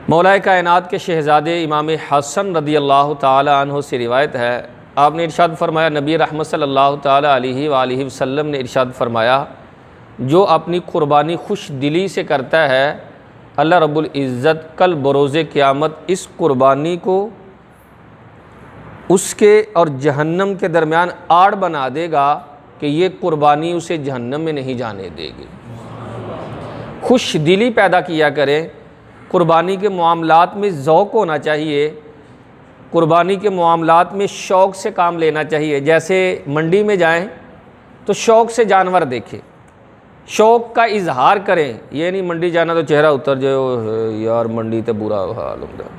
मौलाए कायनात के शहज़ादे इमाम हसन रदी अल्लाह ताला अन्हु से रिवायत है, आपने इरशाद फरमाया, नबी रहमत सल्लल्लाहु ताला अलैहि वसल्लम ने इरशाद फरमाया, जो अपनी कुर्बानी खुश दिली से करता है, अल्लाह रब्बुल इज़्ज़त कल बरोज़े क़यामत इस कुर्बानी को उसके और जहन्नम के दरमियान आड़ बना देगा कि ये कुर्बानी उसे जहन्नम में नहीं जाने देगी। खुश दिली पैदा किया करें। कुर्बानी के मामलात में ज़ौक़ होना चाहिए, कुर्बानी के मामलात में शौक़ से काम लेना चाहिए। जैसे मंडी में जाएं तो शौक़ से जानवर देखें, शौक़ का इजहार करें। ये नहीं मंडी जाना तो चेहरा उतर जाए, यार मंडी तो बुरा हाल होता,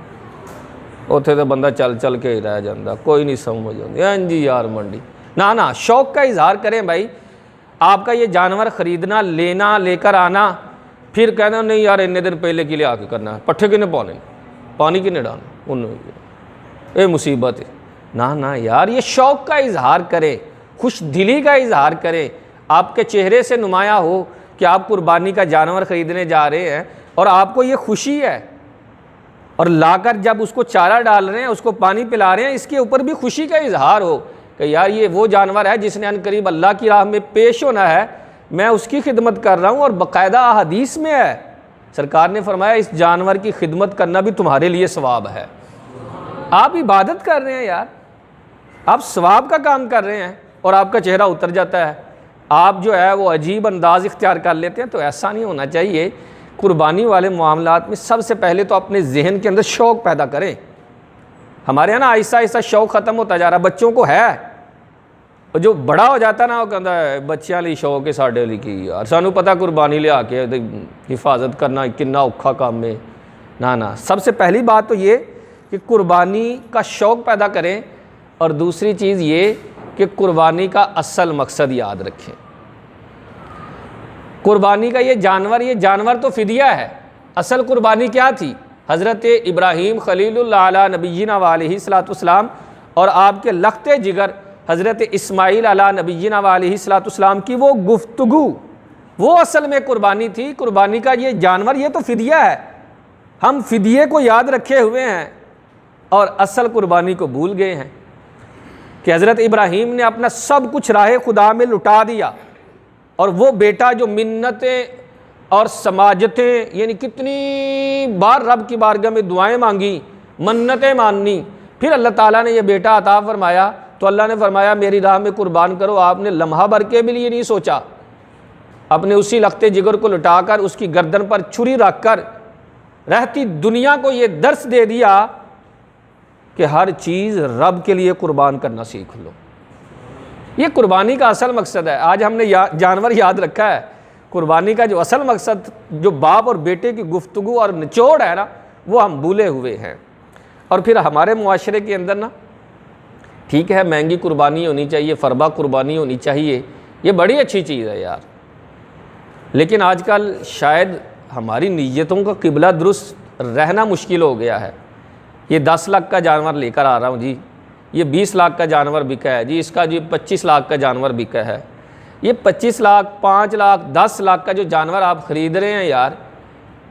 उत्थे तो बंदा चल चल के ही रह जाता, कोई नहीं समझ आती, हाँ जी यार मंडी ना ना। शौक़ का इजहार करें भाई। आपका ये जानवर ख़रीदना, लेना, लेकर आना, फिर कहना नहीं यार इतने दिन पहले के लिए आके करना है, पट्ठे किने पाने, पानी किने डालना, उन्होंने ये मुसीबत है। ना ना यार, ये शौक़ का इजहार करें, खुश दिली का इजहार करें। आपके चेहरे से नुमाया हो कि आप कुर्बानी का जानवर ख़रीदने जा रहे हैं और आपको ये खुशी है, और लाकर जब उसको चारा डाल रहे हैं, उसको पानी पिला रहे हैं, इसके ऊपर भी खुशी का इजहार हो कि यार ये वो जानवर है जिसने अनकरीब अल्लाह की राह में पेश होना है, मैं उसकी खिदमत कर रहा हूँ। और बाकायदा हदीस में है, सरकार ने फरमाया इस जानवर की खिदमत करना भी तुम्हारे लिए सवाब है। आप इबादत कर रहे हैं यार, आप सवाब का काम कर रहे हैं और आपका चेहरा उतर जाता है, आप जो है वो अजीब अंदाज इख्तियार कर लेते हैं। तो ऐसा नहीं होना चाहिए। कुर्बानी वाले मामलात में सबसे पहले तो अपने जहन के अंदर शौक़ पैदा करें। हमारे यहाँ ना आहिस्ता आहिस्ता शौक़ ख़त्म होता जा रहा। बच्चों को है, और जो बड़ा हो जाता ना वो कहता है बच्चों लिए शौक है, साढ़े लिए की यार, सानू पता कुर्बानी लिया के हिफाजत करना कितना औखा काम है। ना ना, सबसे पहली बात तो ये कि कुर्बानी का शौक़ पैदा करें, और दूसरी चीज़ ये कि कुर्बानी का असल मकसद याद रखें। कुर्बानी का ये जानवर तो फिदिया है। असल कुर्बानी क्या थी? हज़रत इब्राहीम खलीलुल्लाह अला नबीना वालैहिस्सलातु वस्सलाम और आपके लख्ते जिगर हज़रत इस्माईल अला नबीना वालैहिस्सलाम की वो गुफ्तगू, वो असल में कुर्बानी थी। कुर्बानी का ये जानवर, ये तो फिदिया है। हम फिदिये को याद रखे हुए हैं और असल कुर्बानी को भूल गए हैं कि हज़रत इब्राहीम ने अपना सब कुछ राह खुदा में लुटा दिया, और वो बेटा जो मिन्नतें और समाजतें, यानी कितनी बार रब की बारगाह में दुआएं मांगी, मन्नतें मानी, फिर अल्लाह ताला ने यह बेटा अता फरमाया। तो अल्लाह ने फरमाया मेरी राह में कुर्बान करो। आपने लम्हा भर के भी लिए नहीं सोचा, अपने उसी लख्ते जिगर को लुटाकर उसकी गर्दन पर छुरी रखकर रहती दुनिया को ये दर्स दे दिया कि हर चीज़ रब के लिए कुर्बान करना सीख लो। ये कुर्बानी का असल मकसद है। आज हमने जानवर याद रखा है, कुर्बानी का जो असल मकसद, जो बाप और बेटे की गुफ्तगू और निचोड़ है ना, वो हम भूले हुए हैं। और फिर हमारे मुआशरे के अंदर ना, ठीक है महंगी कुर्बानी होनी चाहिए, फरबा कुर्बानी होनी चाहिए, ये बड़ी अच्छी चीज़ है यार, लेकिन आजकल शायद हमारी नीयतों का किबला दुरुस्त रहना मुश्किल हो गया है। ये 10 लाख का जानवर लेकर आ रहा हूँ जी, ये 20 लाख का जानवर बिका है जी, इसका जी 25 लाख का जानवर बिका है। ये 25 लाख, 5 लाख, 10 लाख का जो जानवर आप ख़रीद रहे हैं यार,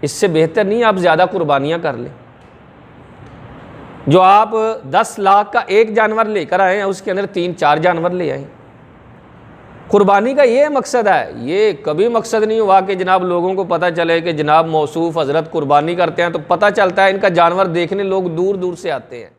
इससे बेहतर नहीं आप ज़्यादा कुर्बानियाँ कर लें। जो आप 10 लाख का एक जानवर लेकर आए हैं, उसके अंदर 3-4 जानवर ले आए। कुर्बानी का ये मकसद है। ये कभी मकसद नहीं हुआ कि जनाब लोगों को पता चले कि जनाब मौसूफ हज़रत कुर्बानी करते हैं, तो पता चलता है इनका जानवर देखने लोग दूर दूर से आते हैं।